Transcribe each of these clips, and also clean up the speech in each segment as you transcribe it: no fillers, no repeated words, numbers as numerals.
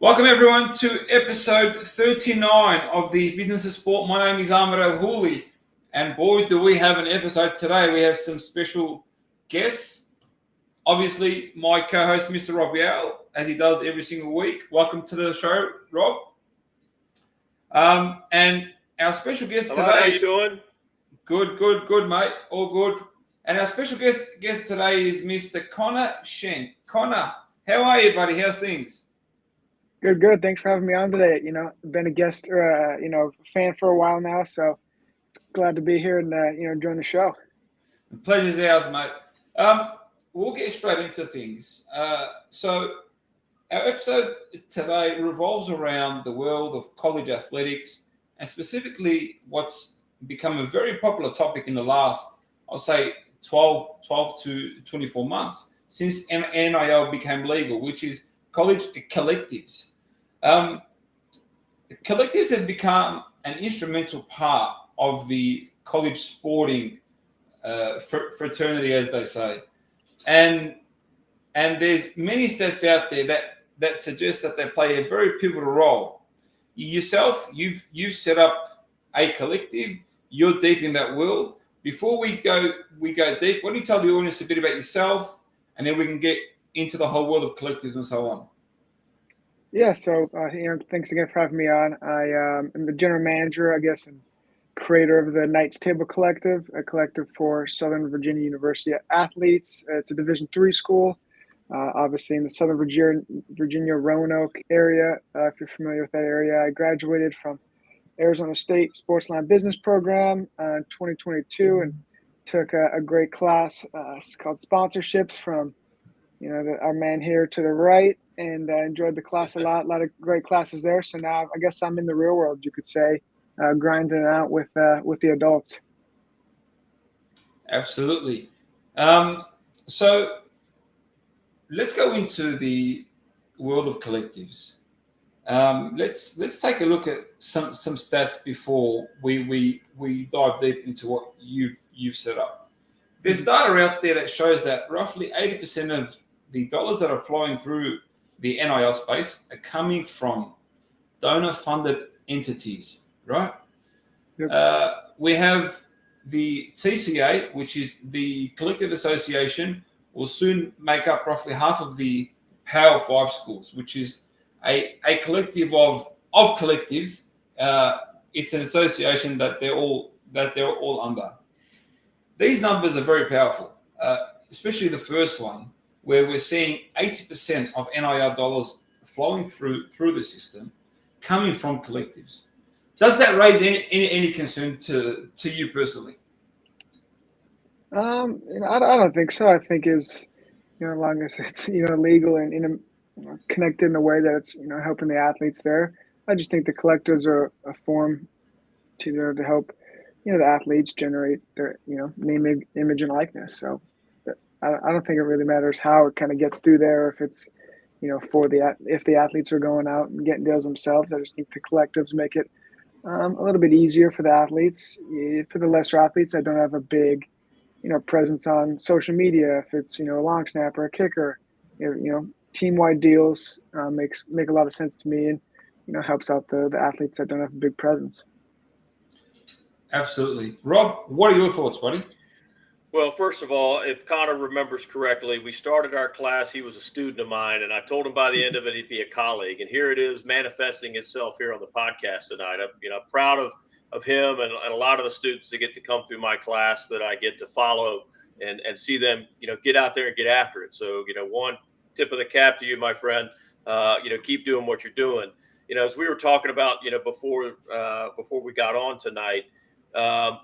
Welcome everyone to episode 39 of the Business of Sport. My name is Ahmed Al Houli, and boy, do we have an episode today. We have some special guests. Obviously, my co-host, Mr. Rob Yale, as he does every single week. Welcome to the show, Rob. And our special guest Hello, today. how you doing? Good, mate. All good. And our special guest today is Mr. Conner Schenk. Conner, how are you, buddy? How's things? Good. Thanks for having me on today. Been a guest or fan for a while now, so glad to be here and join the show. The pleasure's ours, mate. We'll get straight into things. So our episode today revolves around the world of college athletics and specifically what's become a very popular topic in the last, I'll say, 12 to 24 months since NIL became legal, which is college collectives. Collectives have become an instrumental part of the college sporting fraternity, as they say, and there's many stats out there that suggest that they play a very pivotal role. Yourself, you've set up a collective. You're deep in that world. Before we go deep, why don't you tell the audience a bit about yourself, and then we can get into the whole world of collectives and so on. Yeah, so thanks again for having me on. I am the general manager, I guess, and creator of the KnightsTable Collective, a collective for Southern Virginia University athletes. It's a Division III school, obviously in the Southern Virginia Roanoke area. If you're familiar with that area, I graduated from Arizona State Sportsline Business Program in 2022 and took a great class called Sponsorships from our man here to the right, and I enjoyed the class a lot of great classes there. So now I guess I'm in the real world, you could say, grinding it out with the adults. Absolutely. So let's go into the world of collectives. Let's take a look at some stats before we dive deep into what you've set up. There's data out there that shows that roughly 80% of the dollars that are flowing through the NIL space are coming from donor-funded entities, right? Yep. We have the TCA, which is the Collective Association, will soon make up roughly half of the Power 5 schools, which is a collective of collectives. It's an association that they're all under. These numbers are very powerful, especially the first one, where we're seeing 80% of NIL dollars flowing through the system coming from collectives. Does that raise any concern to you personally? I don't think so. I think as long as it's legal and connected in a way that it's helping the athletes there. I just think the collectives are a form to help the athletes generate their name, image, and likeness. So I don't think it really matters how it kind of gets through there, if it's if the athletes are going out and getting deals themselves. I just think the collectives make it a little bit easier for the athletes. For the lesser athletes that don't have a big presence on social media, if it's a long snapper, a kicker, team-wide deals make a lot of sense to me, and helps out the athletes that don't have a big presence. Absolutely. Rob, what are your thoughts, buddy? Well, first of all, if Conner remembers correctly, we started our class. He was a student of mine, and I told him by the end of it he'd be a colleague. And here it is manifesting itself here on the podcast tonight. I'm proud of him and a lot of the students that get to come through my class that I get to follow and see them, get out there and get after it. So, one tip of the cap to you, my friend. Keep doing what you're doing. As we were talking about, before we got on tonight. The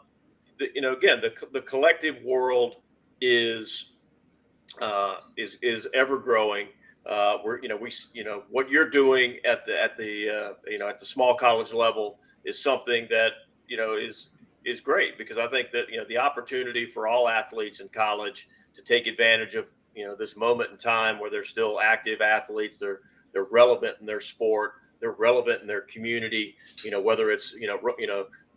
collective world is ever growing. What you're doing at the small college level is something that is great, because I think that the opportunity for all athletes in college to take advantage of this moment in time where they're still active athletes, they're relevant in their sport, they're relevant in their community, whether it's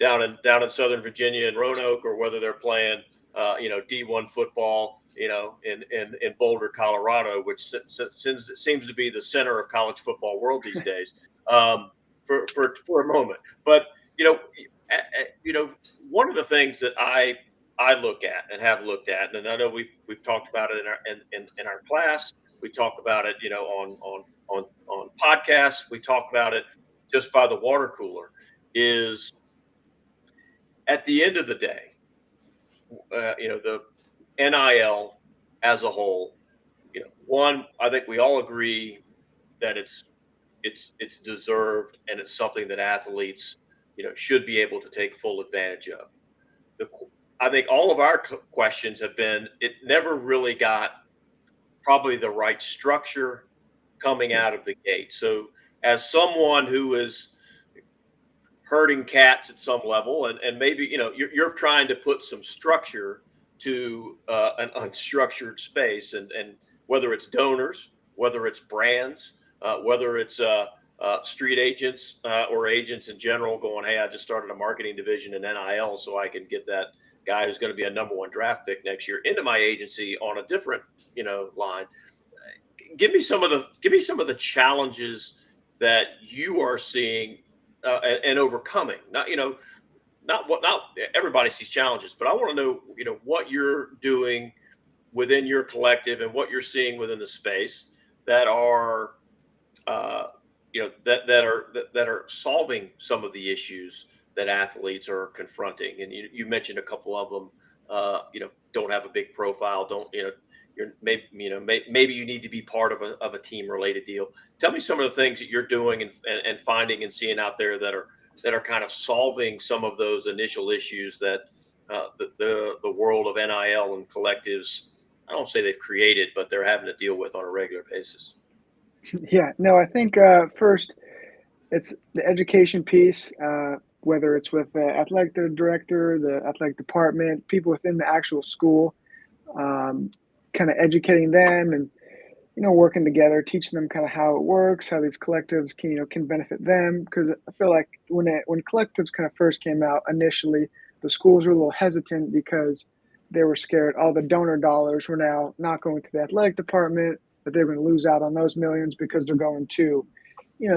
down in Southern Virginia in Roanoke, or whether they're playing D1 football in Boulder, Colorado, which seems to be the center of college football world these days, for a moment. But one of the things that I look at and have looked at, and I know we've talked about it in our class. We talk about it, on podcasts. We talk about it just by the water cooler. Is at the end of the day, the NIL as a whole. One, I think we all agree that it's deserved and it's something that athletes, should be able to take full advantage of. I think all of our questions have been, it never really got probably the right structure coming out of the gate. So as someone who is herding cats at some level, and maybe, you're trying to put some structure to an unstructured space, and whether it's donors, whether it's brands, whether it's street agents or agents in general going, hey, I just started a marketing division in NIL so I can get that guy who's going to be a number one draft pick next year into my agency on a different, line. Give me some of the challenges that you are seeing and overcoming. Not everybody sees challenges, but I want to know, what you're doing within your collective and what you're seeing within the space that are that are solving some of the issues that athletes are confronting. And you mentioned a couple of them. Don't have a big profile. Don't you're maybe you need to be part of a team related deal. Tell me some of the things that you're doing and finding and seeing out there that are kind of solving some of those initial issues that the world of NIL and collectives, I don't say they've created, but they're having to deal with on a regular basis. Yeah, no, I think first it's the education piece, whether it's with the athletic director, the athletic department, people within the actual school, kind of educating them and, working together, teaching them kind of how it works, how these collectives can benefit them. Because I feel like when collectives kind of first came out initially, the schools were a little hesitant because they were scared all the donor dollars were now not going to the athletic department, that they're going to lose out on those millions because they're going to,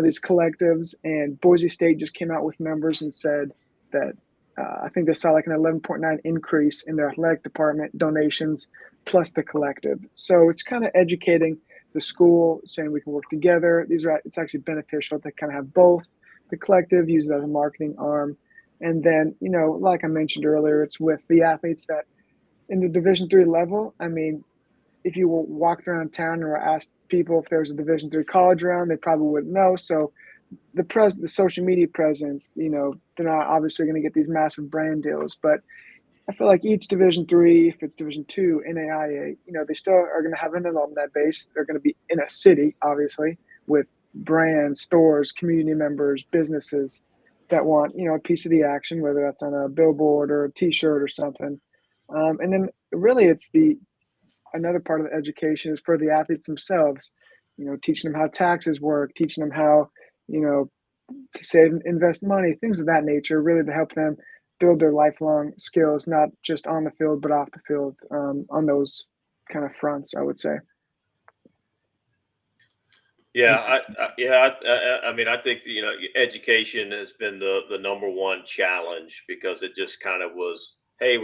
these collectives. And Boise State just came out with numbers and said that I think they saw like an 11.9 increase in their athletic department donations plus the collective. So it's kind of educating the school, saying we can work together. It's actually beneficial to kind of have both. The collective, use it as a marketing arm. And then, like I mentioned earlier, it's with the athletes that in the Division III level. I mean, if you walked around town or asked people if there was a Division III college around, they probably wouldn't know. So the social media presence, they're not obviously going to get these massive brand deals, but I feel like each Division III, if it's Division II, NAIA, they still are going to have an alumni base. They're going to be in a city, obviously, with brands, stores, community members, businesses that want, a piece of the action, whether that's on a billboard or a T-shirt or something. And then really it's another part of the education is for the athletes themselves, teaching them how taxes work, teaching them how, to save and invest money, things of that nature, really to help them build their lifelong skills, not just on the field, but off the field, on those kind of fronts, I would say. Yeah, I mean, I think education has been the number one challenge because it just kind of was, hey,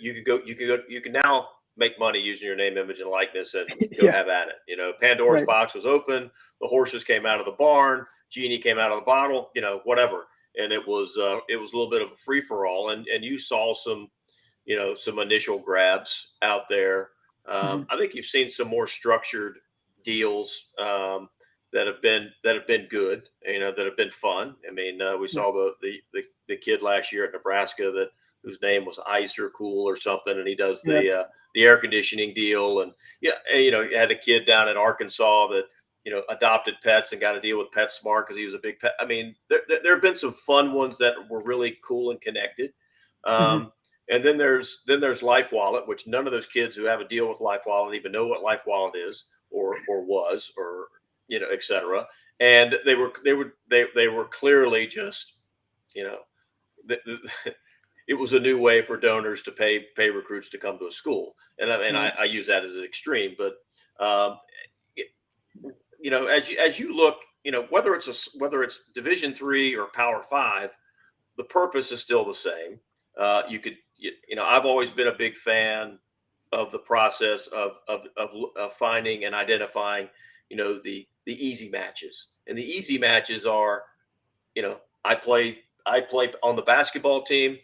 you can now make money using your name, image, and likeness, and go have at it. Pandora's box was open, the horses came out of the barn, genie came out of the bottle, whatever, and it was a little bit of a free for all, and you saw some initial grabs out there. I think you've seen some more structured deals. That have been good, that have been fun. I mean, we saw the kid last year at Nebraska whose name was Ice or Cool or something, and he does the air conditioning deal, and you had a kid down in Arkansas that adopted pets and got to deal with PetSmart because he was a big pet. I mean, there have been some fun ones that were really cool and connected. And then there's Life Wallet, which none of those kids who have a deal with Life Wallet even know what Life Wallet is or was or et cetera. And they were clearly just, it was a new way for donors to pay recruits to come to a school, and I use that as an extreme, but it, as you look, whether it's Division III or Power Five, the purpose is still the same. I've always been a big fan of the process of finding and identifying, the easy matches, and the easy matches are, I play on the basketball team.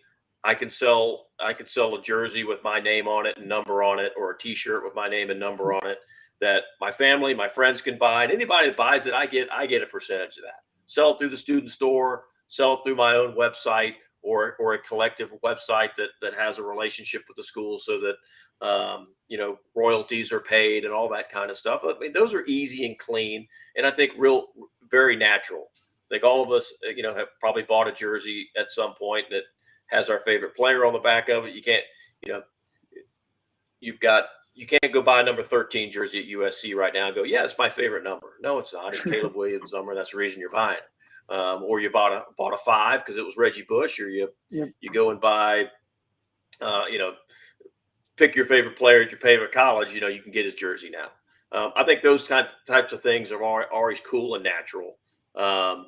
I can sell a jersey with my name on it and number on it, or a T-shirt with my name and number on it, that my family, my friends can buy, and anybody that buys it, I get a percentage of that. Sell it through the student store, sell it through my own website, or a collective website that has a relationship with the school, so that royalties are paid and all that kind of stuff. I mean, those are easy and clean, and I think very natural. I think all of us, have probably bought a jersey at some point that has our favorite player on the back of it. You can't, you can't go buy a number 13 jersey at USC right now and go, yeah, it's my favorite number. No, it's not. It's Caleb Williams' number. That's the reason you're buying it. Or you bought a 5 because it was Reggie Bush, or you go and buy, pick your favorite player at your favorite college. You can get his jersey now. I think those types of things are always cool and natural. I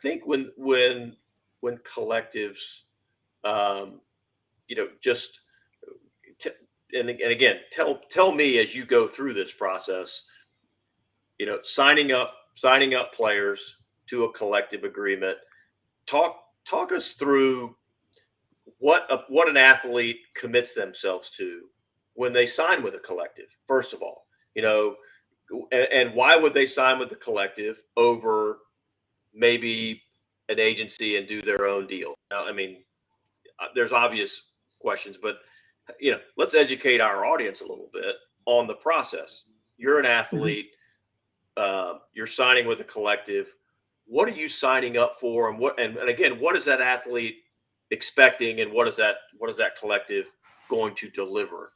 think when collectives, and again, tell me as you go through this process, signing up players to a collective agreement. Talk us through what an athlete commits themselves to when they sign with a collective, first of all, and why would they sign with the collective over maybe an agency and do their own deal? Now, I mean, there's obvious questions, but let's educate our audience a little bit on the process. You're an athlete. You're signing with a collective. What are you signing up for, and again, what is that athlete expecting, and what is that collective going to deliver?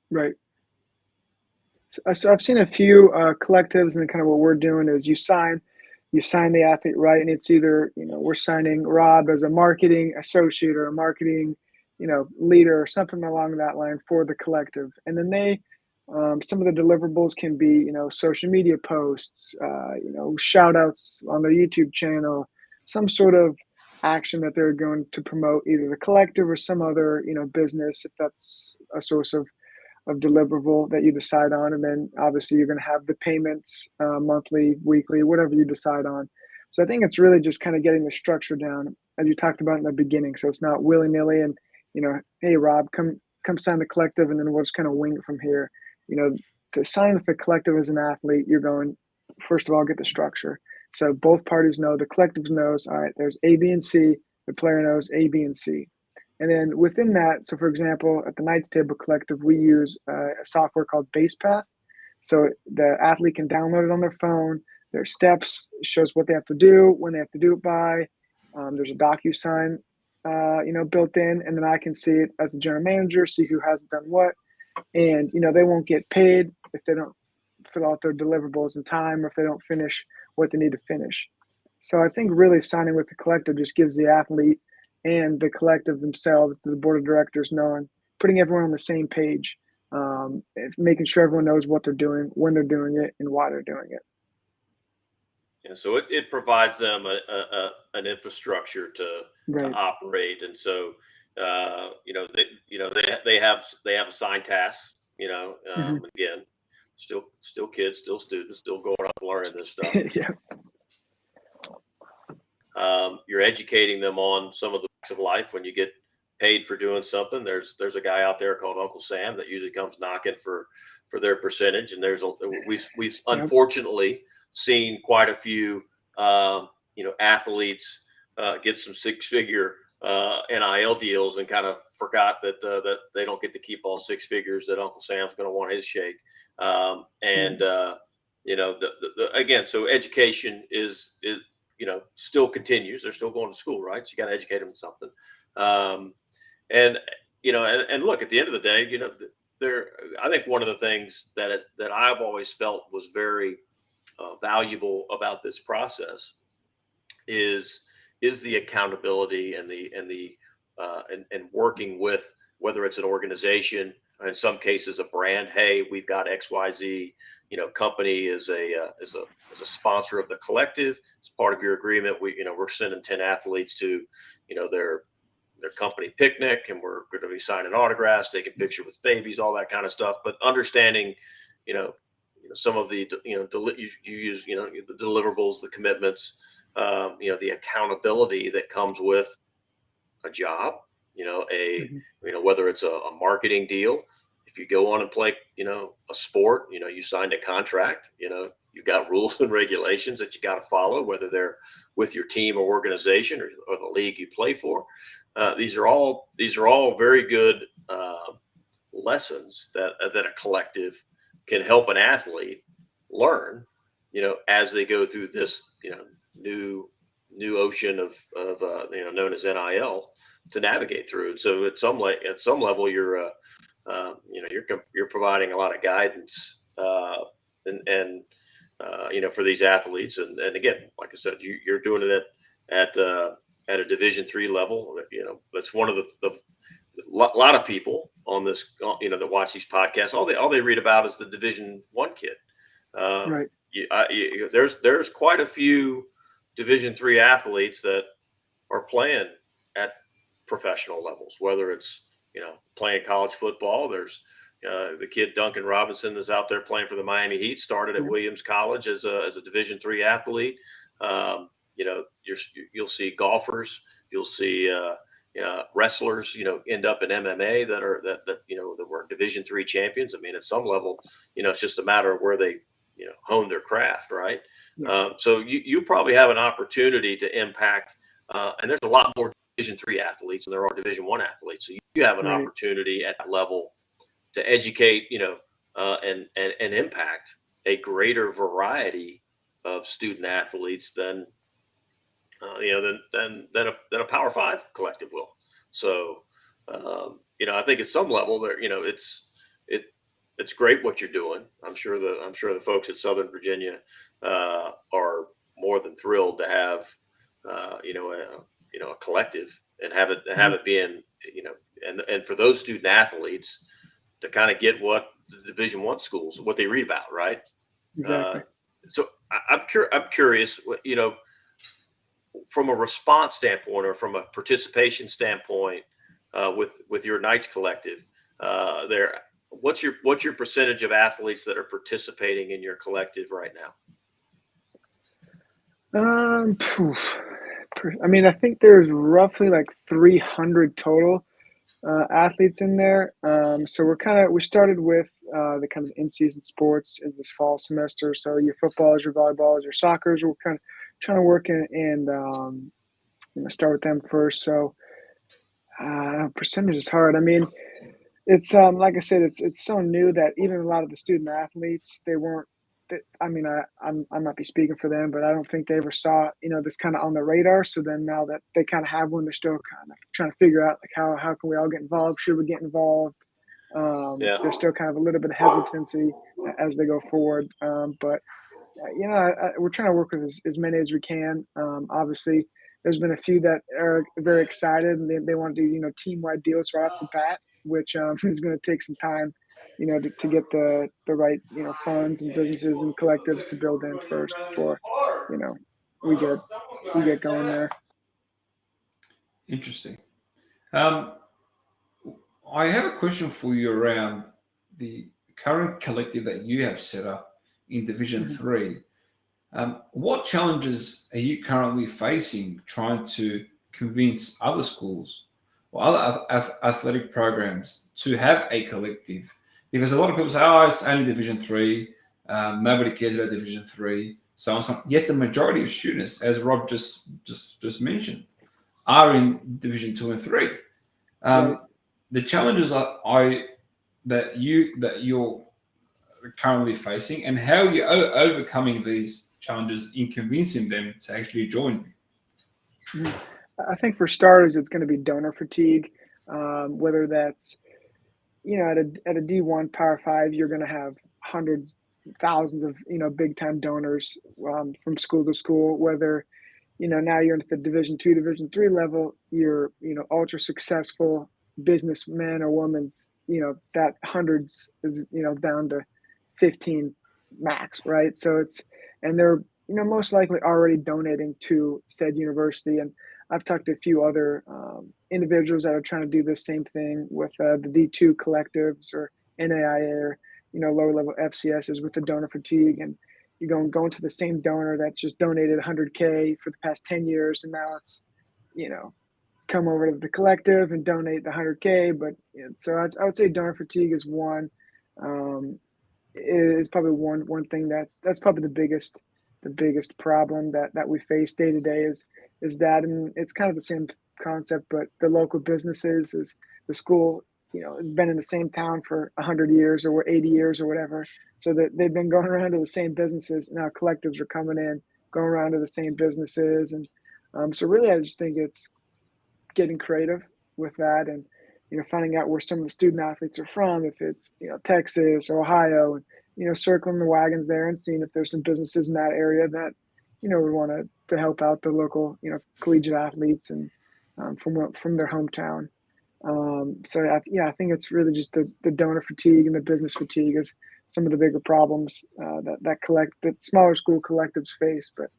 Right. So I've seen a few collectives, and kind of what we're doing is you sign the athlete, right? And it's either, we're signing Rob as a marketing associate or a marketing, leader or something along that line for the collective. And then they, some of the deliverables can be, social media posts, shout outs on their YouTube channel, some sort of action that they're going to promote either the collective or some other, business, if that's a source of deliverable that you decide on. And then obviously you're going to have the payments, monthly, weekly, whatever you decide on. So I think it's really just kind of getting the structure down, as you talked about in the beginning. So it's not willy-nilly and, hey, Rob, come sign the collective, and then we'll just kind of wing it from here. To sign with the collective as an athlete, you're going, first of all, get the structure. So both parties know, the collective knows, all right, there's A, B, and C. The player knows A, B, and C. And then within that, so for example, at the KnightsTable Collective, we use a software called BasePath. So the athlete can download it on their phone. Their steps, shows what they have to do, when they have to do it by. There's a DocuSign, built in, and then I can see it as a general manager, see who hasn't done what. And, they won't get paid if they don't fill out their deliverables in time, or if they don't finish what they need to finish. So I think really signing with the collective just gives the athlete and the collective themselves, the board of directors, knowing, putting everyone on the same page, making sure everyone knows what they're doing, when they're doing it, and why they're doing it. Yeah, so it provides them an infrastructure to operate, and so they have assigned tasks. Again, still kids, still students, still going up and learning this stuff. Yeah. You're educating them on some of the facts of life. When you get paid for doing something, there's a guy out there called Uncle Sam that usually comes knocking for their percentage. And we've unfortunately seen quite a few athletes get some 6-figure NIL deals and kind of forgot that they don't get to keep all 6 figures, that Uncle Sam's going to want his shake. Again, so education is still continues. They're still going to school, right? So you got to educate them in something. And look, at the end of the day, I think one of the things that I've always felt was very valuable about this process is, is the accountability and working with, whether it's an organization, in some cases a brand. Hey, we've got XYZ, company is a sponsor of the collective. As part of your agreement, we're sending 10 athletes to, their company picnic, and we're going to be signing autographs, taking pictures with babies, all that kind of stuff. But understanding, some of the, you use, the deliverables, the commitments, the accountability that comes with a job, whether it's a marketing deal. If you go on and play, a sport, you signed a contract, you've got rules and regulations that you got to follow, whether they're with your team or organization or the league you play for. These are all very good lessons that a collective can help an athlete learn, as they go through this, new ocean of known as NIL to navigate through. So at some level, you're providing a lot of guidance and for these athletes. And again, like I said, you're doing it at a Division III level. That's one of the lot of people on this, that watch these podcasts. All they read about is the Division I kid. Right. There's quite a few Division III athletes that are playing at professional levels, whether it's, playing college football. There's the kid Duncan Robinson is out there playing for the Miami Heat, started at Williams College as a Division III athlete. You'll see golfers, you'll see wrestlers, end up in MMA that were Division III champions. I mean, at some level, it's just a matter of where they, hone their craft, right? So you probably have an opportunity to impact, and there's a lot more Division III athletes than there are Division I athletes. So you have an opportunity at that level to educate, and impact a greater variety of student athletes than a Power 5 collective will. So, I think at some level there, it's great what you're doing. I'm sure the folks at Southern Virginia are more than thrilled to have, a collective and have it being, and for those student athletes to kind of get what the Division I schools, what they read about, right? Exactly. So I'm curious, from a response standpoint or from a participation standpoint, with your Knights Collective, what's your percentage of athletes that are participating in your collective right now? I mean, I think there's roughly like 300 total athletes in there. So we started with the kind of in-season sports in this fall semester. So your footballs, your volleyballs, your soccers. We're kind of trying to work and start with them first. So percentage is hard. I mean, it's like I said, it's so new that even a lot of the student athletes, they weren't. I mean, I might be speaking for them, but I don't think they ever saw this kind of on the radar. So then now that they kind of have one, they're still kind of trying to figure out like how can we all get involved? Should we get involved? There's still kind of a little bit of hesitancy as they go forward. But we're trying to work with as many as we can. Obviously, there's been a few that are very excited and they want to do team-wide deals right off the bat, which is going to take some time. To get the right funds and businesses and collectives to build in first before we get going there. Interesting. I have a question for you around the current collective that you have set up in Division III. What challenges are you currently facing trying to convince other schools or other athletic programs to have a collective? Because a lot of people say, "Oh, it's only Division III. Nobody cares about Division III." So on. Yet the majority of students, as Rob just mentioned, are in Division II and III. The challenges that you're currently facing, and how you're overcoming these challenges in convincing them to actually join you. I think for starters, it's going to be donor fatigue, whether that's at a D1 Power 5, you're going to have hundreds, thousands of big time donors from school to school. Whether now you're into the Division II, Division III level, you're, ultra successful businessman or woman's, that hundreds is, down to 15 max, right? So and they're, most likely already donating to said university. And I've talked to a few other individuals that are trying to do the same thing with the D2 collectives or NAIA or, lower level FCSs with the donor fatigue. And you're going to the same donor that just donated 100K for the past 10 years. And now it's, come over to the collective and donate the 100K. But so I would say donor fatigue is one, is probably one thing that's probably the biggest problem that we face day to day is that. And it's kind of the same concept, but the local businesses is the school, has been in the same town for 100 years or 80 years or whatever. So that they've been going around to the same businesses. Now collectives are coming in, going around to the same businesses. And so really, I just think it's getting creative with that and, finding out where some of the student athletes are from, if it's, Texas or Ohio, and, circling the wagons there and seeing if there's some businesses in that area that, we want to help out the local, collegiate athletes and from their hometown. So I think it's really just the donor fatigue and the business fatigue is some of the bigger problems that smaller school collectives face. But,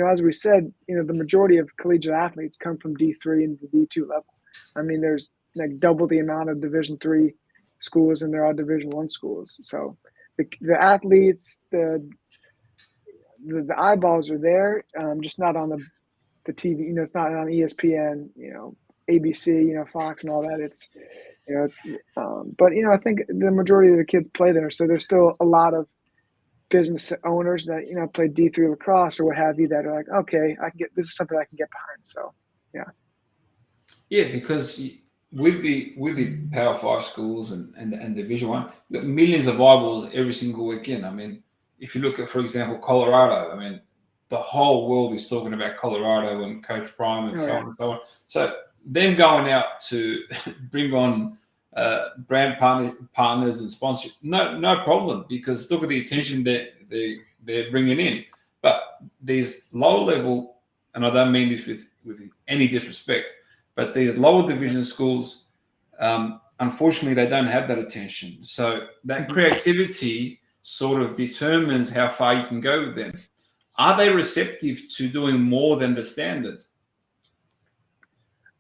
as we said, the majority of collegiate athletes come from D3 and the D2 level. I mean, there's like double the amount of Division III schools and there are Division I schools. So the athletes, the eyeballs are there, just not on the TV. It's not on ESPN, ABC, Fox and all that. It's but I think the majority of the kids play there, so there's still a lot of business owners that play D3 lacrosse or what have you that are like, okay, this is something I can get behind. So yeah, because with the Power 5 schools and Division I, you've got millions of eyeballs every single weekend. I mean, if you look at, for example, Colorado, I mean, the whole world is talking about Colorado and Coach Prime and so on and so on. So them going out to bring on brand partners and sponsorship, no problem, because look at the attention that they're bringing in. But these low level, and I don't mean this with any disrespect, but these lower division schools, unfortunately, they don't have that attention. So that creativity sort of determines how far you can go with them. Are they receptive to doing more than the standard?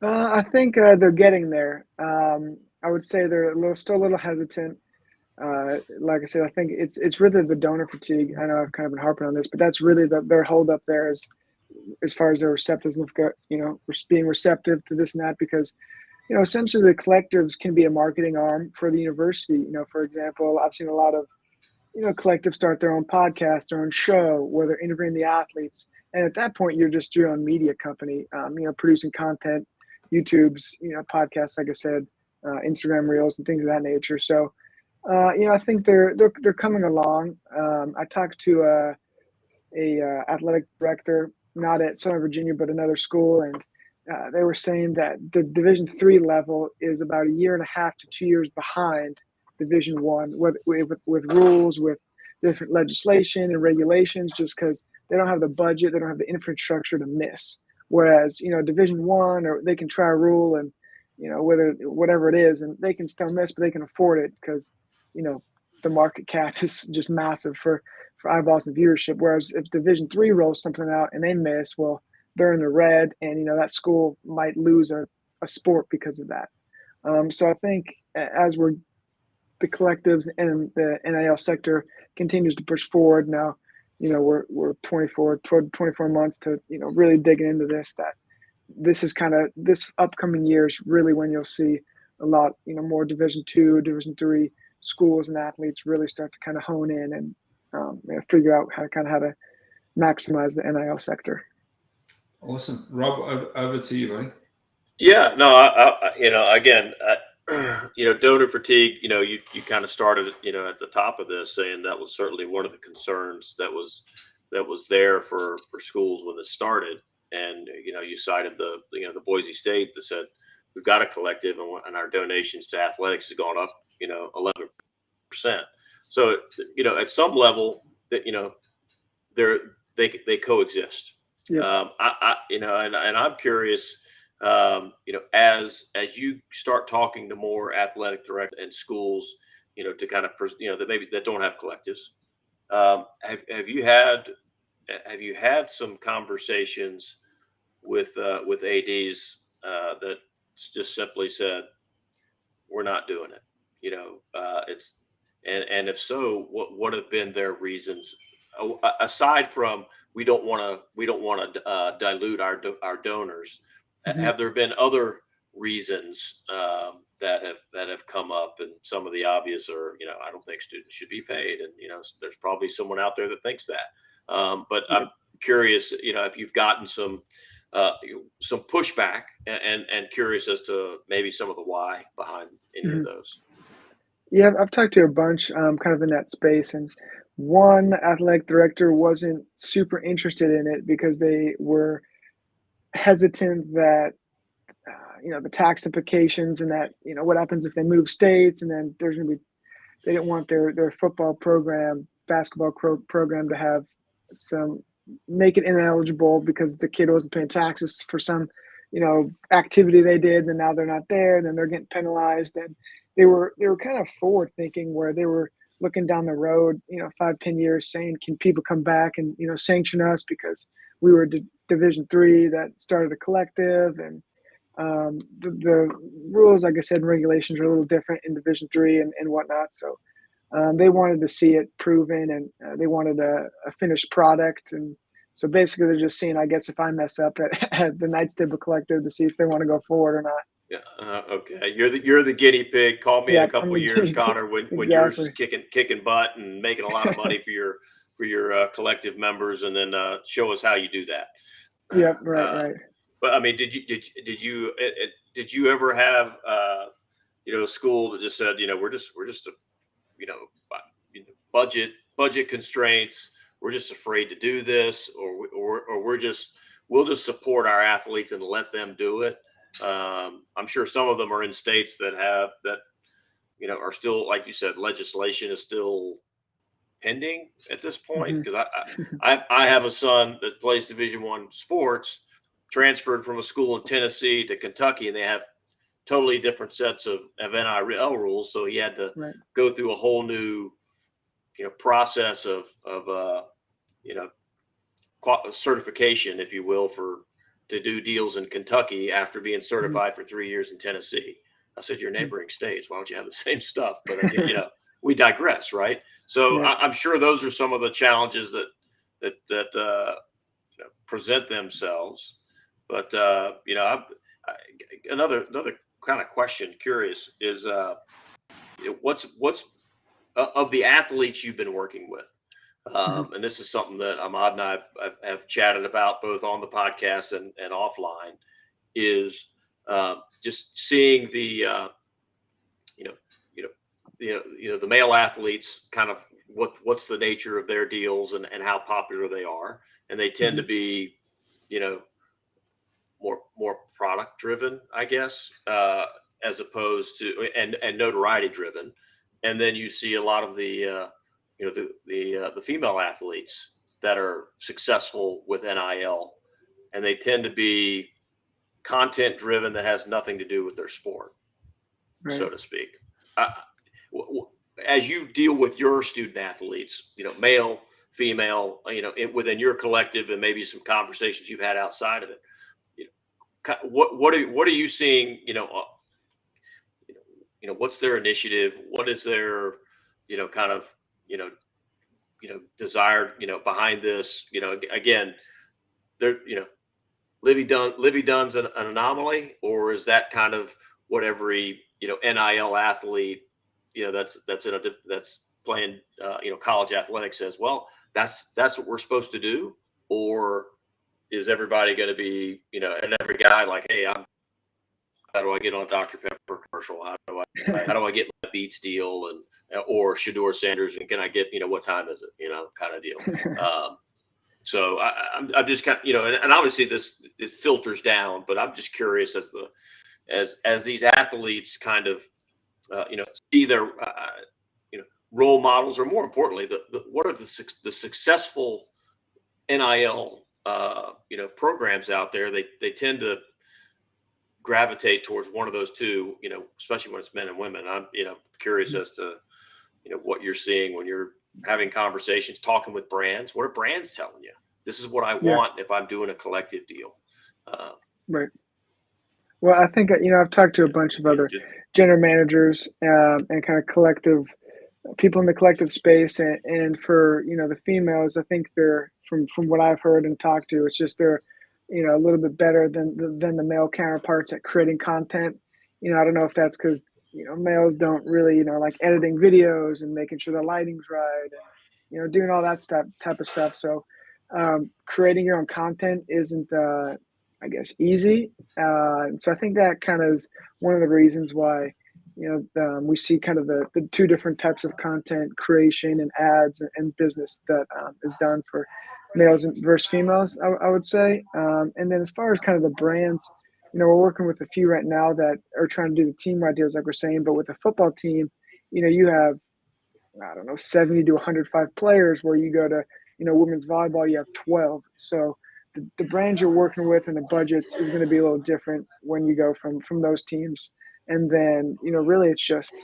I think they're getting there. I would say they're still a little hesitant. Like I said, I think it's really the donor fatigue. I know I've kind of been harping on this, but that's really their hold up there as far as their receptiveness, being receptive to this and that, because, essentially the collectives can be a marketing arm for the university. For example, I've seen a lot of, collectives start their own podcast, their own show where they're interviewing the athletes. And at that point, you're just your own media company, producing content, YouTube's, podcasts, like I said, Instagram reels and things of that nature. So, I think they're coming along. I talked to a athletic director, not at Southern Virginia, but another school, and they were saying that the Division III level is about 1.5 to 2 years behind Division I with rules, with different legislation and regulations, just because they don't have the budget, they don't have the infrastructure to miss. Whereas, Division I, or they can try a rule and, whatever it is, and they can still miss, but they can afford it because, the market cap is just massive for eyeballs and viewership. Whereas if Division III rolls something out and they miss, well, they're in the red, and that school might lose a sport because of that. So I think as the collectives and the NIL sector continues to push forward now, we're 24 months to really digging into this. That this is kind of this upcoming year is really when you'll see a lot more Division II, Division III schools and athletes really start to kind of hone in and figure out how to maximize the NIL sector. Awesome. Rob, over to you, buddy. Yeah, no, again, donor fatigue, you kind of started, at the top of this saying that was certainly one of the concerns that was there for schools when this started. And, you cited the Boise State that said, we've got a collective and our donations to athletics has gone up, 11%. So, at some level that, they coexist. Yep. And I'm curious, as you start talking to more athletic directors and schools, to kind of, that don't have collectives, have you had some conversations with ads that just simply said, we're not doing it? It's and if so, what have been their reasons? Aside from we don't want to dilute our donors, Mhm. have there been other reasons that have come up? And some of the obvious are, I don't think students should be paid, and there's probably someone out there that thinks that. But Yep. I'm curious, if you've gotten some pushback, and curious as to maybe some of the why behind any of Mhm. those. Yeah, I've talked to a bunch, kind of in that space, and one athletic director wasn't super interested in it because they were hesitant that the tax implications and that what happens if they move states, and then there's going to be they didn't want their football program, basketball program to have some make it ineligible because the kid wasn't paying taxes for some activity they did, and now they're not there, and then they're getting penalized. And they were kind of forward thinking, where they were looking down the road 5-10 years, saying, can people come back and sanction us because we were Division III that started a collective? And the rules, like I said, and regulations are a little different in Division III and whatnot. So they wanted to see it proven, and they wanted a finished product. And so basically, they're just seeing, I guess, if I mess up at the KnightsTable Collective, to see if they want to go forward or not. Yeah. Okay. You're the guinea pig. Call me in Yeah, a couple I'm of the years, guinea pig. Connor, when yours is Exactly. kicking butt and making a lot of money for your collective members, and then show us how you do that. Yep. Right. Uh, Right. but I mean, did you ever have a school that just said, we're just a, you know bu- budget constraints, we're just afraid to do this, or we'll just support our athletes and let them do it? I'm sure some of them are in states that are still, like you said, legislation is still pending at this point. Hmm. Because I have a son that plays Division I sports, transferred from a school in Tennessee to Kentucky, and they have totally different sets of NIL rules. So he had to Right. go through a whole new process of you know certification, if you will, to do deals in Kentucky after being Hmm. certified for 3 years in Tennessee. I said, "You're neighboring states. Why don't you have the same stuff?" But again, we digress, right? So Yep. I'm sure those are some of the challenges that present themselves. But another kind of question, curious, is what's of the athletes you've been working with. Hmm. And this is something that Ahmad and I have chatted about both on the podcast and offline, is just seeing the you know you know the male athletes, kind of what's the nature of their deals, and how popular they are. And they tend to Hmm. be you know more product driven, I guess, as opposed to, and notoriety driven. And then you see a lot of the the female athletes that are successful with NIL, and they tend to be content driven that has nothing to do with their sport, Right. so to speak. Uh, as you deal with your student athletes, male, female, within your collective, and maybe some conversations you've had outside of it, what are you seeing? What's their initiative? What is their kind of you know desired behind this? Again, they're Livy Dunn's an anomaly, or is that kind of what every NIL athlete that's playing college athletics says? Well, that's what we're supposed to do. Or is everybody going to be and every guy like, hey, how do I get on a Dr. Pepper commercial? How do I get my Beats deal, and or Shador Sanders, and can I get what time is it? Kind of deal. So I'm just kind of and obviously it filters down, but I'm just curious, as these athletes kind of see their role models, or more importantly, what are the successful NIL programs out there, they tend to gravitate towards one of those two, especially when it's men and women. I'm, curious as to, what you're seeing when you're having conversations, talking with brands. What are brands telling you? This is what I want if I'm doing a collective deal. Right. Well, I think, I've talked to a bunch of other general managers and kind of collective people in the collective space. And for, the females, I think they're, from what I've heard and talked to, it's just they're, a little bit better than the male counterparts at creating content. I don't know if that's because, males don't really, like editing videos and making sure the lighting's right and, doing all that type of stuff. So creating your own content isn't, I guess, easy. And so I think that kind of is one of the reasons why, we see kind of the two different types of content creation and ads and business that is done for males versus females, I would say. And then as far as kind of the brands, we're working with a few right now that are trying to do the team-wide deals, like we're saying. But with a football team, you have, I don't know, 70 to 105 players, where you go to, women's volleyball, you have 12. So the brands you're working with and the budgets is going to be a little different when you go from those teams. And then, really it's just,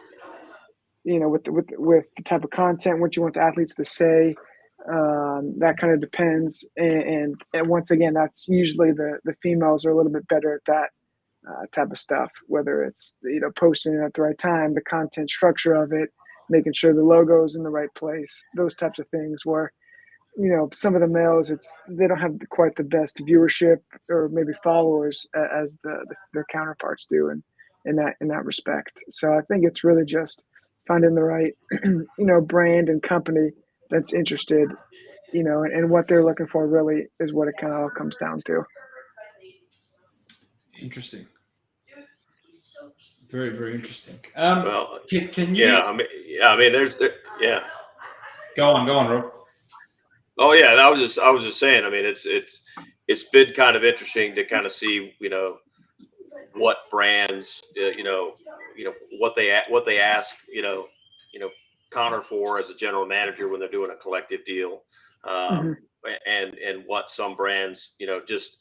with the type of content, what you want the athletes to say, that kind of depends. And once again, that's usually the females are a little bit better at that type of stuff, whether it's, posting it at the right time, the content structure of it, making sure the logo is in the right place, those types of things, where, some of the males, they don't have quite the best viewership or maybe followers as their counterparts do in that respect. So I think it's really just finding the right, brand and company that's interested, and what they're looking for really is what it kind of all comes down to. Interesting. Very, very interesting. Well, can you? I mean, Go on, Rob. Oh yeah, I was just saying. I mean, it's been kind of interesting to kind of see, what brands, what they ask, Conner for as a general manager when they're doing a collective deal, and what some brands, just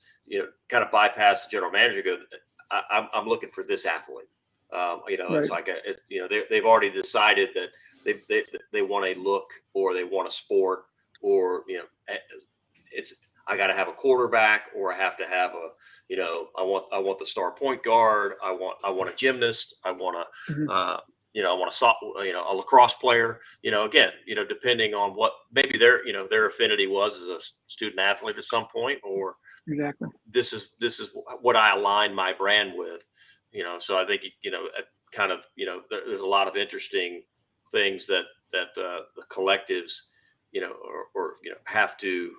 kind of bypass the general manager. Go, I'm looking for this athlete. Right. It's like they've already decided that they want a look, or they want a sport, or it's, I got to have a quarterback, or I have to have I want the star point guard. I want a gymnast. I want a I want a lacrosse player. Again, depending on what maybe their affinity was as a student athlete at some point, or Exactly. this is what I align my brand with. So I think kind of there's a lot of interesting things that the collectives or have to,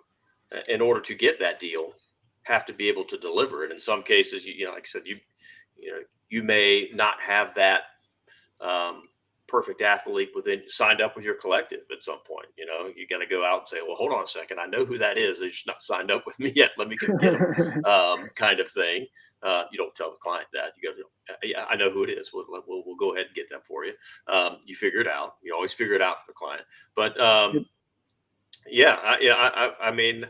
in order to get that deal, have to be able to deliver it. In some cases, like I said, you may not have that perfect athlete signed up with your collective at some point. You got to go out and say, well, hold on a second, I know who that is. They're just not signed up with me yet. Let me go get them, kind of thing. You don't tell the client that. You go, yeah, I know who it is. We'll go ahead and get them for you. You figure it out. You always figure it out for the client. But I mean,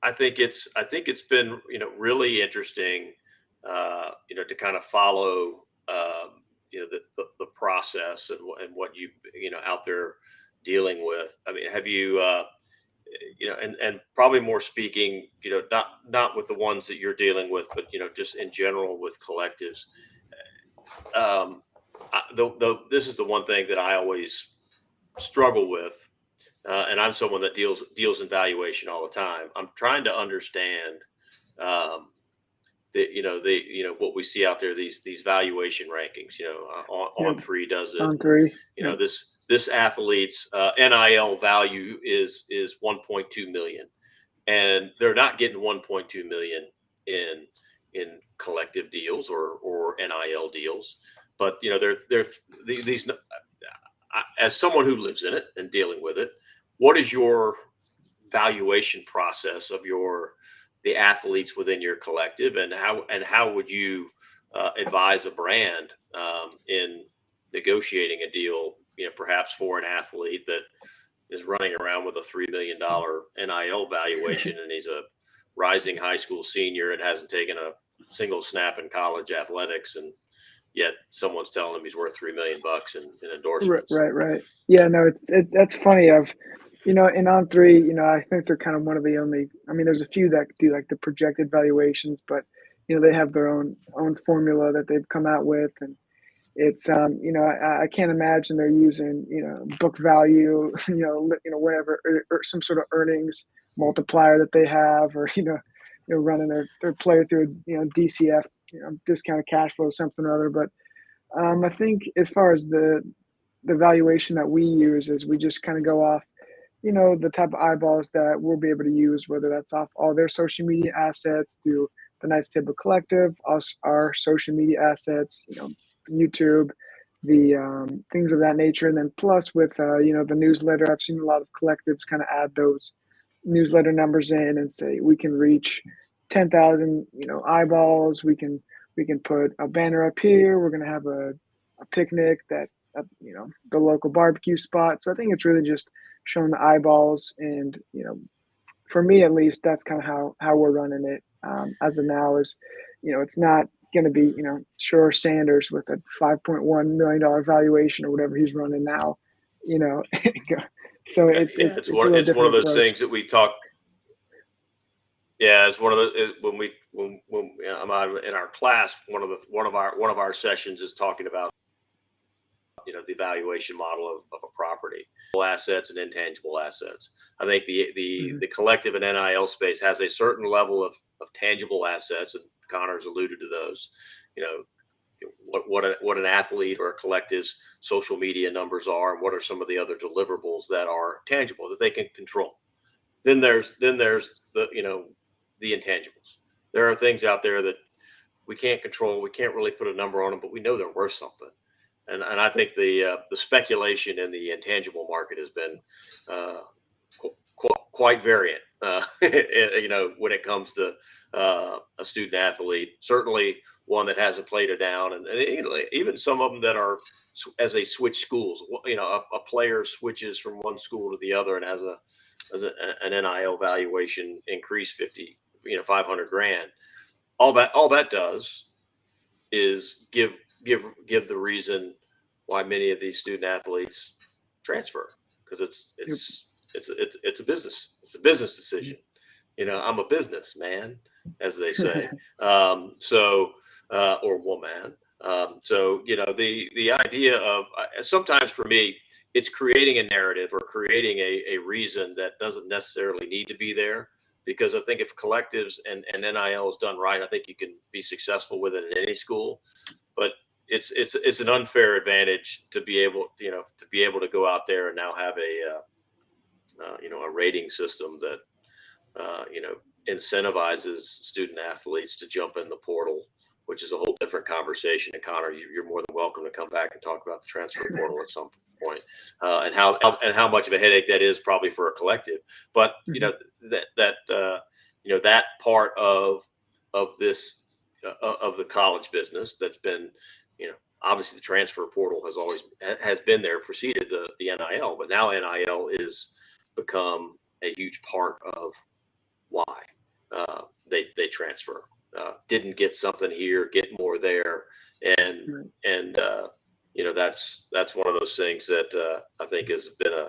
I think it's been really interesting, to kind of follow the process and what you out there dealing with. I mean, have you and probably more speaking, not with the ones that you're dealing with, but just in general with collectives. This is the one thing that I always struggle with. And I'm someone that deals in valuation all the time. I'm trying to understand what we see out there, these valuation rankings. On3 does it. On3. This athlete's NIL value is 1.2 million, and they're not getting 1.2 million in collective deals or NIL deals. But they're these. As someone who lives in it and dealing with it, what is your valuation process of the athletes within your collective, and how would you advise a brand in negotiating a deal, perhaps for an athlete that is running around with a $3 million NIL valuation, and he's a rising high school senior and hasn't taken a single snap in college athletics, and yet someone's telling him he's worth $3 million in endorsements. Right. Yeah, no, that's funny. In On3, I think they're kind of one of the only. I mean, there's a few that do like the projected valuations, but they have their own formula that they've come out with, and it's I can't imagine they're using book value, whatever, or some sort of earnings multiplier that they have, or running their player through DCF, discounted cash flow, something or other. But I think as far as the valuation that we use is we just kind of go off, the type of eyeballs that we'll be able to use, whether that's off all their social media assets through the KnightsTable Collective, our social media assets, YouTube, the things of that nature. And then plus with, the newsletter, I've seen a lot of collectives kind of add those newsletter numbers in and say, we can reach 10,000, eyeballs. We can put a banner up here. We're going to have a picnic that, the local barbecue spot. So I think it's really just showing the eyeballs. And, for me, at least, that's kind of how we're running it as of now is, it's not going to be, sure Sanders with a $5.1 million valuation or whatever he's running now, so it's one of those approach. things that we talk. Yeah, it's one of the when I'm out in our class, one of our sessions is talking about the valuation model of a property, assets and intangible assets. I think the collective and NIL space has a certain level of tangible assets, and Connor's alluded to those. What an athlete or a collective's social media numbers are, and what are some of the other deliverables that are tangible that they can control. Then there's the intangibles. There are things out there that we can't control. We can't really put a number on them, but we know they're worth something. And I think the speculation in the intangible market has been quite variant. When it comes to a student athlete, certainly one that hasn't played it down, and even some of them that are as they switch schools. A player switches from one school to the other and has an NIL valuation increase 500 grand. All that does is give the reason why many of these student athletes transfer, because it's a business. It's a business decision. I'm a businessman, as they say. Or woman. The idea of sometimes for me, it's creating a narrative or creating a reason that doesn't necessarily need to be there. Because I think if collectives and NIL is done right, I think you can be successful with it in any school. But it's an unfair advantage to be able to go out there and now have a rating system that incentivizes student athletes to jump in the portal, which is a whole different conversation. And Conner, you're more than welcome to come back and talk about the transfer portal at some point, and how much of a headache that is probably for a collective. But that part of this of the college business that's been, obviously the transfer portal has been there, preceded the NIL, but now NIL is become a huge part of why they transfer. Didn't get something here, get more there, and that's one of those things that I think has been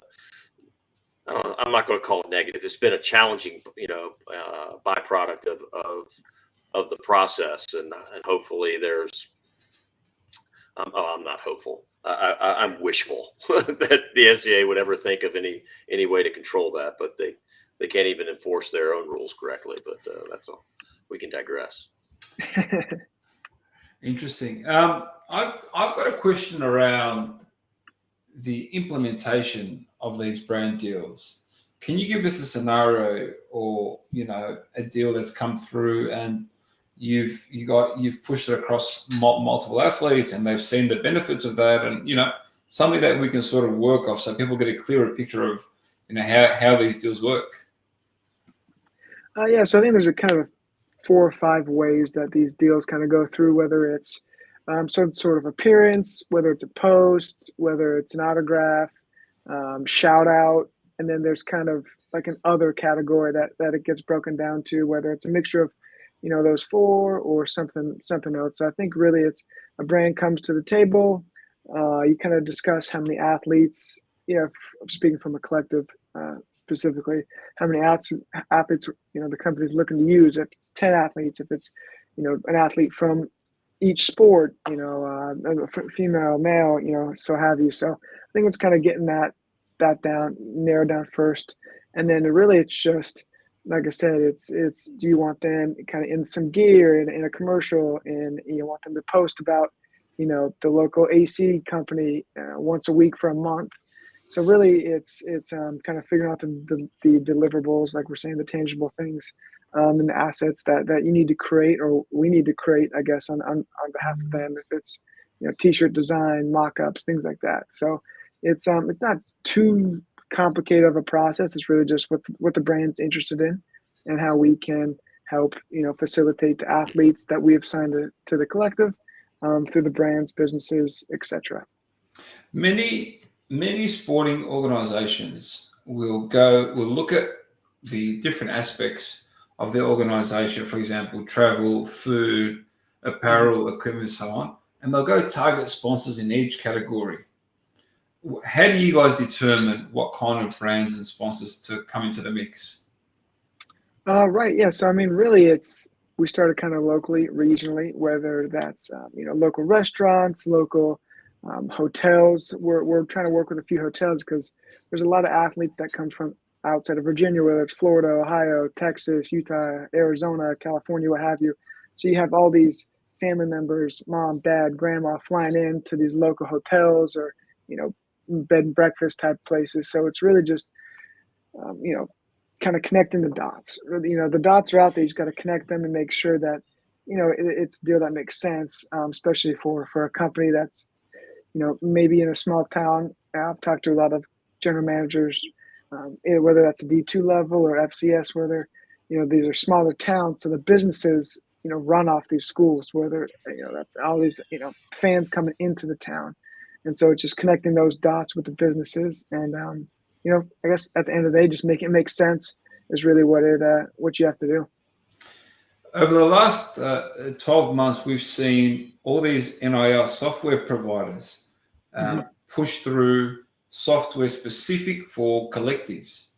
I'm not going to call it negative. It's been a challenging byproduct of the process, and hopefully there's. I'm not hopeful. I'm wishful that the NCAA would ever think of any way to control that, but they can't even enforce their own rules correctly. But that's all. We can digress. Interesting. I've got a question around the implementation of these brand deals. Can you give us a scenario or a deal that's come through and you've pushed it across multiple athletes and they've seen the benefits of that, and something that we can sort of work off so people get a clearer picture of how these deals work? So I think there's a kind of 4 or 5 ways that these deals kind of go through, whether it's some sort of appearance, whether it's a post, whether it's an autograph, shout out, and then there's kind of like an other category that it gets broken down to, whether it's a mixture of, those four or something else. So I think really it's a brand comes to the table. You kind of discuss how many athletes, speaking from a collective specifically, how many athletes, the company's looking to use. If it's 10 athletes, if it's, an athlete from each sport, female, male, so have you. So I think it's kind of getting that down, narrowed down first. And then really it's just, like I said, it's do you want them kind of in some gear in a commercial, and you want them to post about, the local AC company once a week for a month. So really it's kind of figuring out the deliverables, like we're saying, the tangible things, and the assets that you need to create, or we need to create, I guess, on behalf of them. If it's, t-shirt design, mock-ups, things like that. So it's not too complicated of a process. It's really just what the brand's interested in and how we can help, facilitate the athletes that we have signed to the collective through the brands, businesses, etc. Many sporting organizations will look at the different aspects of their organization, for example, travel, food, apparel, equipment, and so on, and they'll go target sponsors in each category. How do you guys determine what kind of brands and sponsors to come into the mix? Right. Yeah. So, I mean, really, we started kind of locally, regionally, whether that's, local restaurants, local hotels. We're trying to work with a few hotels because there's a lot of athletes that come from outside of Virginia, whether it's Florida, Ohio, Texas, Utah, Arizona, California, what have you. So you have all these family members, mom, dad, grandma, flying in to these local hotels or, bed and breakfast type places. So it's really just, kind of connecting the dots. The dots are out there. You just got to connect them and make sure that, it's a deal that makes sense, especially for a company that's, maybe in a small town. I've talked to a lot of general managers, whether that's a D2 level or FCS, whether, these are smaller towns. So the businesses, run off these schools, whether, that's all these, fans coming into the town. And so it's just connecting those dots with the businesses. And, I guess at the end of the day, just make it make sense is really what you have to do. Over the last 12 months, we've seen all these NIL software providers push through software specific for collectives.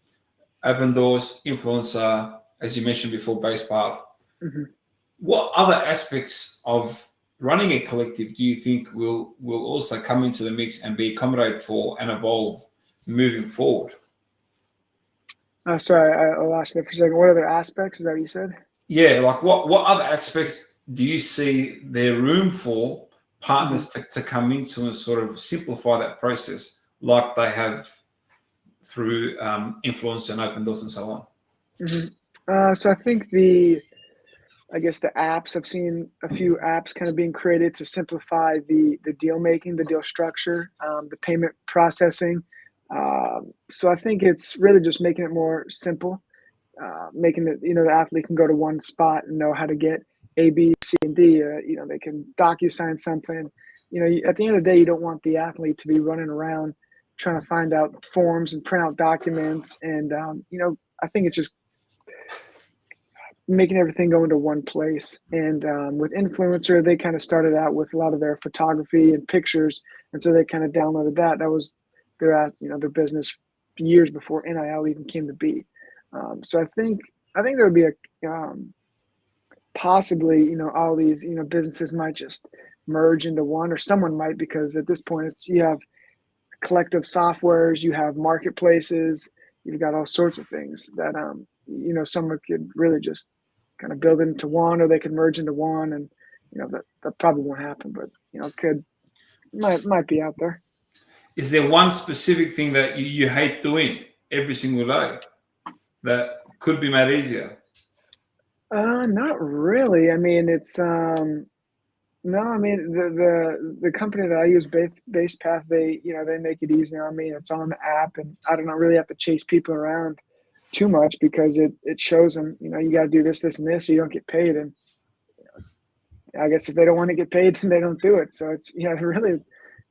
Open Doors, Influencer, as you mentioned before, Basepath. Mm-hmm. What other aspects of running a collective do you think will also come into the mix and be accommodated for and evolve moving forward? Sorry, I lost it for a second. What other aspects? Is that what you said? Yeah, like what other aspects do you see there room for partners to come into and sort of simplify that process like they have through Influence and Open Doors and so on? Mm-hmm. So I think the apps, I've seen a few apps kind of being created to simplify the deal making, the deal structure, the payment processing. So I think it's really just making it more simple, making it, the athlete can go to one spot and know how to get A, B, C, and D. They can DocuSign something. At the end of the day, you don't want the athlete to be running around trying to find out forms and print out documents. And, I think it's just making everything go into one place. And with Influencer, they kind of started out with a lot of their photography and pictures. And so they kind of downloaded that. That was their business years before NIL even came to be. So I think there would be a possibly, all these, businesses might just merge into one, or someone might, because at this point you have collective softwares, you have marketplaces, you've got all sorts of things that, someone could really just kind of build it into one, or they could merge into one. And, that probably won't happen, but, might be out there. Is there one specific thing that you hate doing every single day that could be made easier? Not really. I mean, it's no. I mean, the company that I use, Basepath, they make it easy on me. It's on the app, and I don't really have to chase people around too much because it shows them, you got to do this, this, and this, or you don't get paid. And I guess if they don't want to get paid, then they don't do it. So it's really.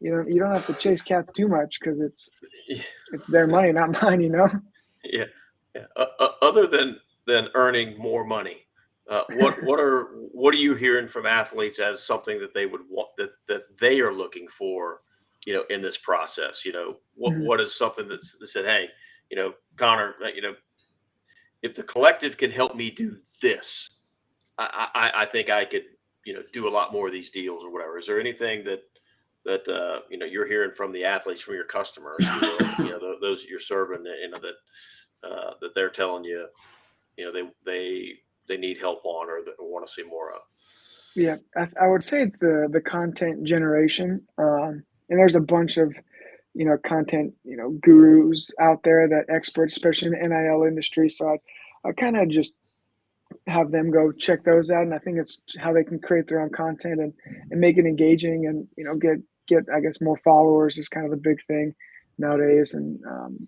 You don't have to chase cats too much because it's their money, not mine. Yeah. Yeah. Other than earning more money, what are you hearing from athletes as something that they would want, that they are looking for, in this process? Mhm. What is something that said, hey, Connor, if the collective can help me do this, I think I could, do a lot more of these deals or whatever. Is there anything that you're hearing from the athletes, from your customer, if you will, those that you're serving, that they're telling you, they need help on, or that want to see more of? Yeah, I would say it's the content generation, and there's a bunch of content gurus out there, that experts, especially in the NIL industry. So I kind of just have them go check those out, and I think it's how they can create their own content and make it engaging, and get I guess more followers is kind of the big thing nowadays, and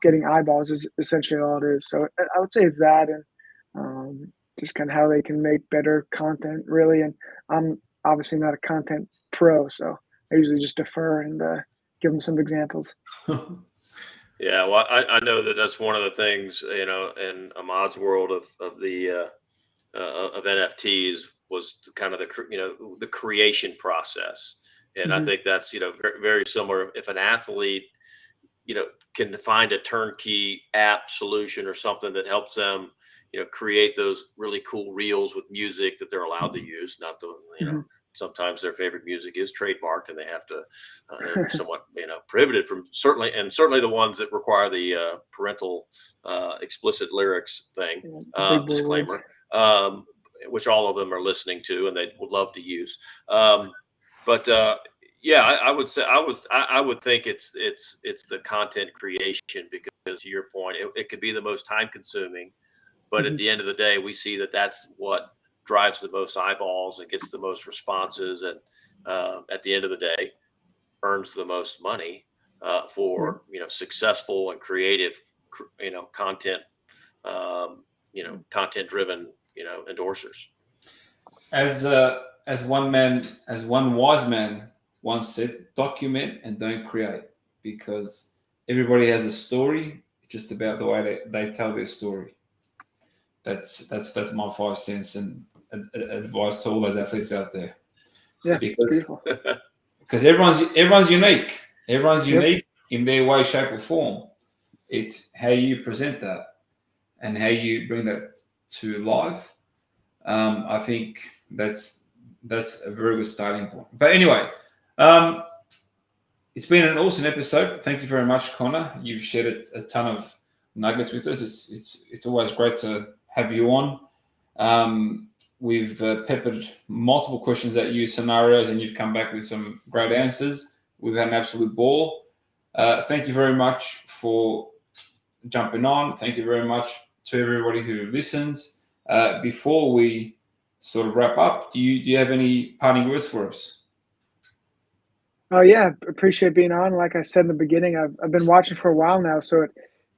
getting eyeballs is essentially all it is. So I would say it's that, and just kind of how they can make better content, really. And I'm obviously not a content pro, so I usually just defer and give them some examples. Yeah, well, I know that that's one of the things, in Ahmad's world of NFTs, was kind of the creation process. And I Hmm. think that's, very, very similar. If an athlete, can find a turnkey app solution or something that helps them, create those really cool reels with music that they're allowed to use. Not the, Hmm. sometimes their favorite music is trademarked, and they have to, they're somewhat, prohibited from, certainly the ones that require the parental explicit lyrics thing, Yeah, the big boy words. disclaimer, which all of them are listening to and they would love to use. But yeah, I would say, I would think it's the content creation, because to your point, it could be the most time consuming, but at Hmm. the end of the day, we see that that's what drives the most eyeballs and gets the most responses, and at the end of the day, earns the most money, Yeah. for successful and creative, content, content driven, endorsers. As one wise man once said, document and don't create, because everybody has a story. It's just about the way they tell their story. That's my 5 cents and advice to all those athletes out there, Yeah. because Beautiful. everyone's unique. Everyone's Yep. unique in their way, shape, or form. It's how you present that and how you bring that to life. I think that's that's a very good starting point. But anyway, um, it's been an awesome episode. Thank you very much, Connor. You've shared a ton of nuggets with us. It's always great to have you on. We've peppered multiple questions at you, scenarios, and you've come back with some great answers. We've had an absolute ball. Thank you very much for jumping on. Thank you very much to everybody who listens. Before we sort of wrap up, do you have any parting words for us? Oh yeah, appreciate being on. Like I said in the beginning, I've been watching for a while now, so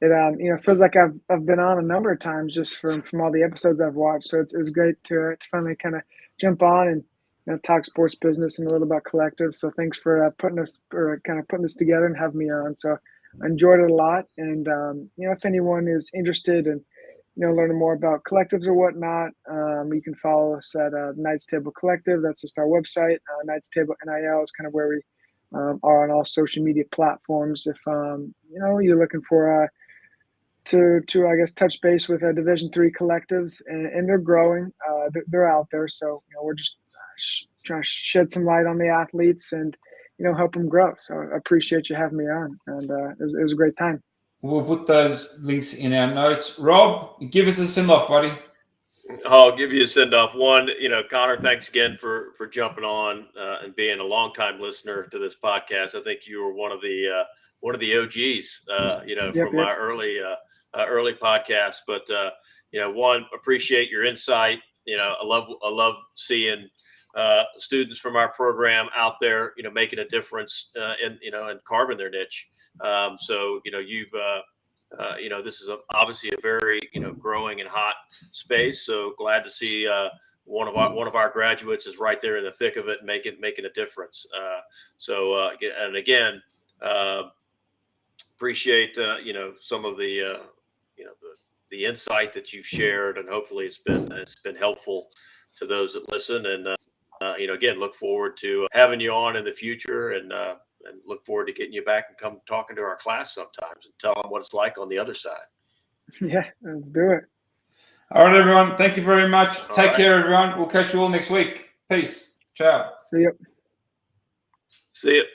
it feels like I've been on a number of times just from all the episodes I've watched. So it's great to finally kind of jump on and talk sports business and a little about collective. So thanks for putting this together and having me on. So I enjoyed it a lot, and if anyone is interested in learning more about collectives or whatnot, you can follow us at KnightsTable Collective. That's just our website. KnightsTable NIL is kind of where we are on all social media platforms. If you're looking for to I guess touch base with Division III collectives, and they're growing, they're out there. So we're just trying to shed some light on the athletes and help them grow. So I appreciate you having me on, and it was a great time. We'll put those links in our notes. Rob, give us a send off, buddy. I'll give you a send off. One, Connor, thanks again for jumping on, and being a longtime listener to this podcast. I think you were one of the OGs, Yep, from yep. my early podcast. But one, appreciate your insight. I love seeing students from our program out there, making a difference, and carving their niche. So this is obviously a very growing and hot space. So glad to see one of our graduates is right there in the thick of it, making a difference. And again, uh, appreciate some of the the insight that you've shared, and hopefully it's been helpful to those that listen. And again, look forward to having you on in the future, and look forward to getting you back and come talking to our class sometimes and tell them what it's like on the other side. Yeah, let's do it. All right, everyone. Thank you very much. All Take right. care, everyone. We'll catch you all next week. Peace. Ciao. See you. See you.